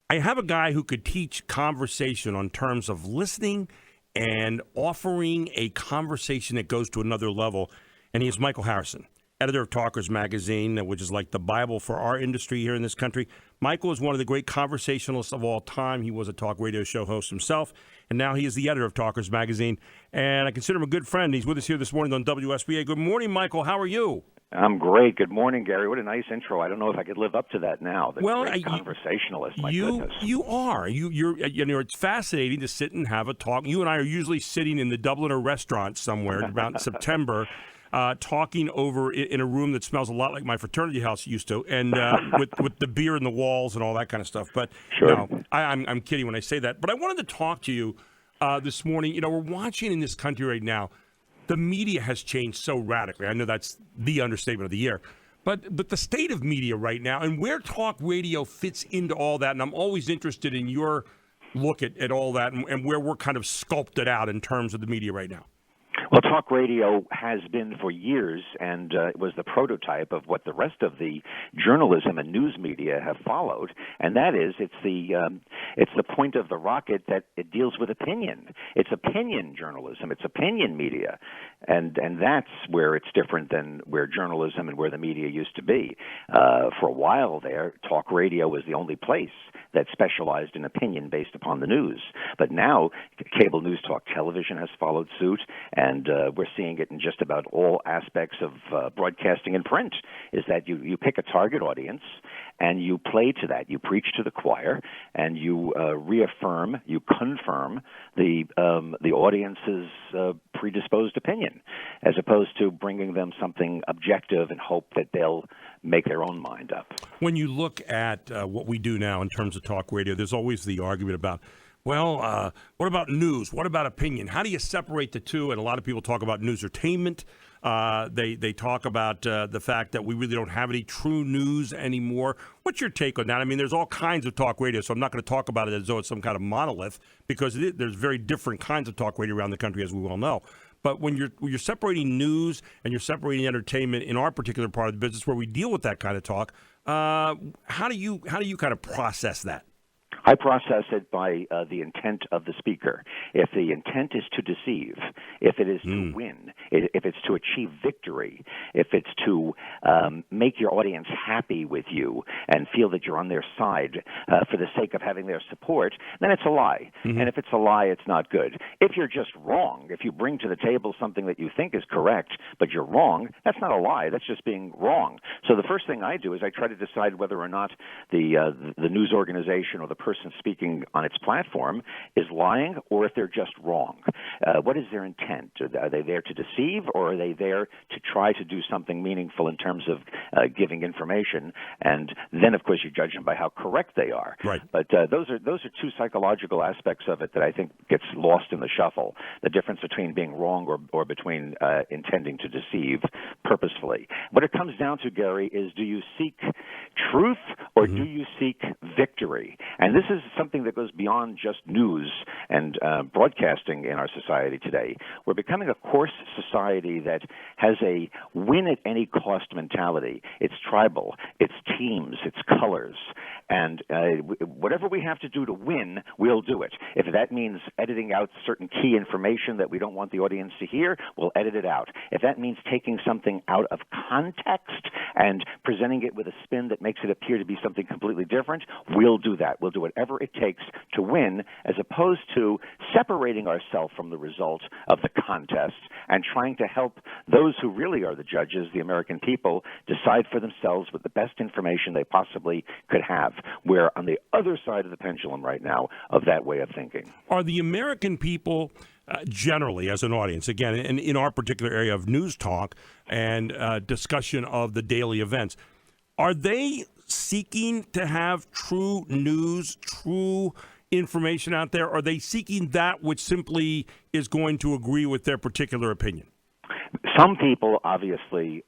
I have a guy who could teach conversation on terms of listening and offering a conversation that goes to another level, and he is Michael Harrison, editor of Talkers Magazine, which is like the Bible for our industry here in this country. Michael is one of the great conversationalists of all time. He was a talk radio show host himself, and now he is the editor of Talkers Magazine, and I consider him a good friend. He's with us here this morning on WSBA. Good morning, Michael. How are you? I'm great. Good morning, Gary. What a nice intro. I don't know if I could live up to that now. Great conversationalist. My goodness. You are. You're. It's fascinating to sit and have a talk. You and I are usually sitting in the Dubliner restaurant somewhere around September, talking over in a room that smells a lot like my fraternity house used to, and with the beer in the walls and all that kind of stuff. But sure. No, I'm kidding when I say that. But I wanted to talk to you this morning. You know, we're watching in this country right now. The media has changed so radically. I know that's the understatement of the year. But the state of media right now and where talk radio fits into all that, and I'm always interested in your look at all that and where we're kind of sculpted out in terms of the media right now. Well, talk radio has been for years, and it was the prototype of what the rest of the journalism and news media have followed, and that is it's the point of the rocket that it deals with opinion. It's opinion journalism. It's opinion media, and that's where it's different than where journalism and where the media used to be. For a while there, talk radio was the only place that specialized in opinion based upon the news. But now, cable news talk television has followed suit, and we're seeing it in just about all aspects of broadcasting and print, is that you pick a target audience, and you play to that. You preach to the choir, and you reaffirm, you confirm the audience's predisposed opinion, as opposed to bringing them something objective and hope that they'll make their own mind up. When you look at what we do now in terms of talk radio, there's always the argument about, well, what about news? What about opinion? How do you separate the two? And a lot of people talk about newsertainment. They talk about the fact that we really don't have any true news anymore. What's your take on that? I mean, there's all kinds of talk radio, so I'm not going to talk about it as though it's some kind of monolith, because there's very different kinds of talk radio around the country, as we well know. But when you're separating news and you're separating entertainment in our particular part of the business where we deal with that kind of talk, how do you kind of process that? I process it by the intent of the speaker. If the intent is to deceive, if it is to win, if it's to achieve victory, if it's to make your audience happy with you and feel that you're on their side for the sake of having their support, then it's a lie. Mm-hmm. And if it's a lie, it's not good. If you're just wrong, if you bring to the table something that you think is correct, but you're wrong, that's not a lie. That's just being wrong. So the first thing I do is I try to decide whether or not the news organization or the person speaking on its platform is lying, or if they're just wrong. What is their intent? Are they there to deceive, or are they there to try to do something meaningful in terms of giving information? And then, of course, you judge them by how correct they are. Right. But those are two psychological aspects of it that I think gets lost in the shuffle. The difference between being wrong or between intending to deceive purposefully. What it comes down to, Gary, is do you seek truth or do you seek victory? And this is something that goes beyond just news and broadcasting in our society today. We're becoming a coarse society that has a win-at-any-cost mentality. It's tribal, it's teams, it's colors. And whatever we have to do to win, we'll do it. If that means editing out certain key information that we don't want the audience to hear, we'll edit it out. If that means taking something out of context and presenting it with a spin that makes it appear to be something completely different, we'll do that. We'll do whatever it takes to win, as opposed to separating ourselves from the result of the contest and trying to help those who really are the judges, the American people, decide for themselves with the best information they possibly could have. We're on the other side of the pendulum right now of that way of thinking. Are the American people generally, as an audience, again, in our particular area of news talk and discussion of the daily events, are they seeking to have true news, true information out there? Or are they seeking that which simply is going to agree with their particular opinion? Some people obviously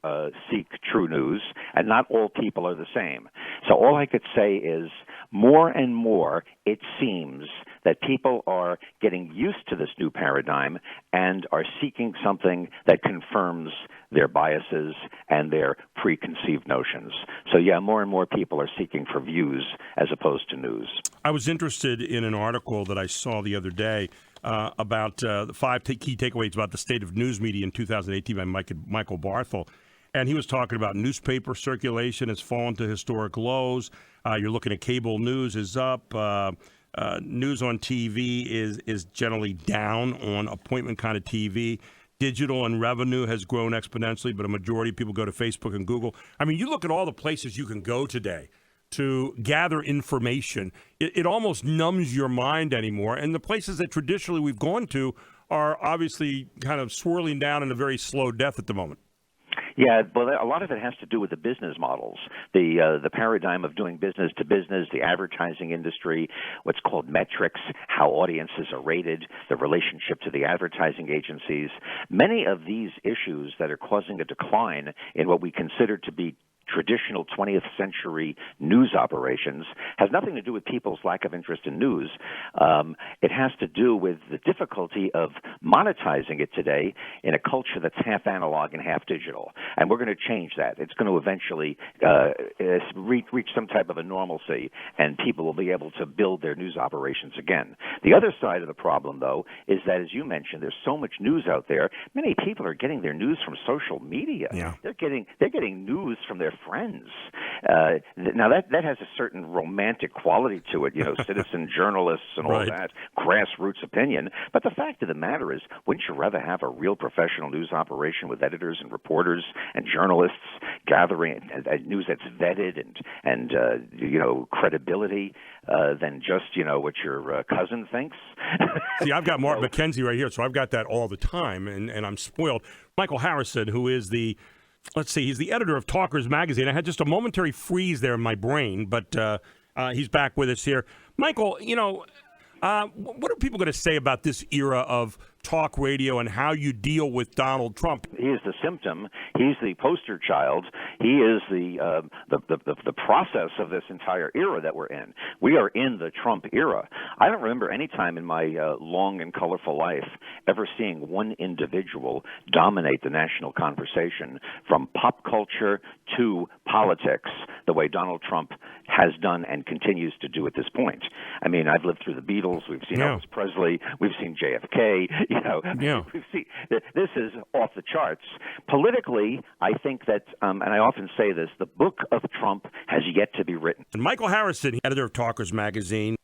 seek true news, and not all people are the same. So all I could say is more and more it seems that people are getting used to this new paradigm and are seeking something that confirms their biases, and their preconceived notions. So, yeah, more and more people are seeking for views as opposed to news. I was interested in an article that I saw the other day about the five key takeaways about the state of news media in 2018 by Michael Barthel. And he was talking about newspaper circulation has fallen to historic lows. You're looking at cable news is up. News on TV is generally down on appointment kind of TV. Digital and revenue has grown exponentially, but a majority of people go to Facebook and Google. I mean, you look at all the places you can go today to gather information. It almost numbs your mind anymore. And the places that traditionally we've gone to are obviously kind of swirling down in a very slow death at the moment. Yeah, well, a lot of it has to do with the business models, the paradigm of doing business to business, the advertising industry, what's called metrics, how audiences are rated, the relationship to the advertising agencies. Many of these issues that are causing a decline in what we consider to be traditional 20th century news operations has nothing to do with people's lack of interest in news. It has to do with the difficulty of monetizing it today in a culture that's half analog and half digital. And we're going to change that. It's going to eventually reach some type of a normalcy, and people will be able to build their news operations again. The other side of the problem, though, is that, as you mentioned, there's so much news out there. Many people are getting their news from social media. Yeah. They're getting news from their friends. Now that has a certain romantic quality to it, citizen journalists and all that, grassroots opinion. But the fact of the matter is, wouldn't you rather have a real professional news operation with editors and reporters and journalists gathering news that's vetted and credibility than just what your cousin thinks? See, I've got Mark McKenzie right here, so I've got that all the time, and I'm spoiled. Michael Harrison, who is he's the editor of Talkers Magazine. I had just a momentary freeze there in my brain, but he's back with us here. Michael, what are people going to say about this era of talk radio and how you deal with Donald Trump? He is the symptom. He's the poster child. He is the process of this entire era that we're in. We are in the Trump era. I don't remember any time in my long and colorful life ever seeing one individual dominate the national conversation from pop culture to politics the way Donald Trump has done and continues to do at this point. I mean, I've lived through the Beatles. We've seen Elvis Presley. We've seen JFK. We've seen, this is off the charts. Politically, I think that, and I often say this, the book of Trump has yet to be written. And Michael Harrison, editor of Talkers Magazine.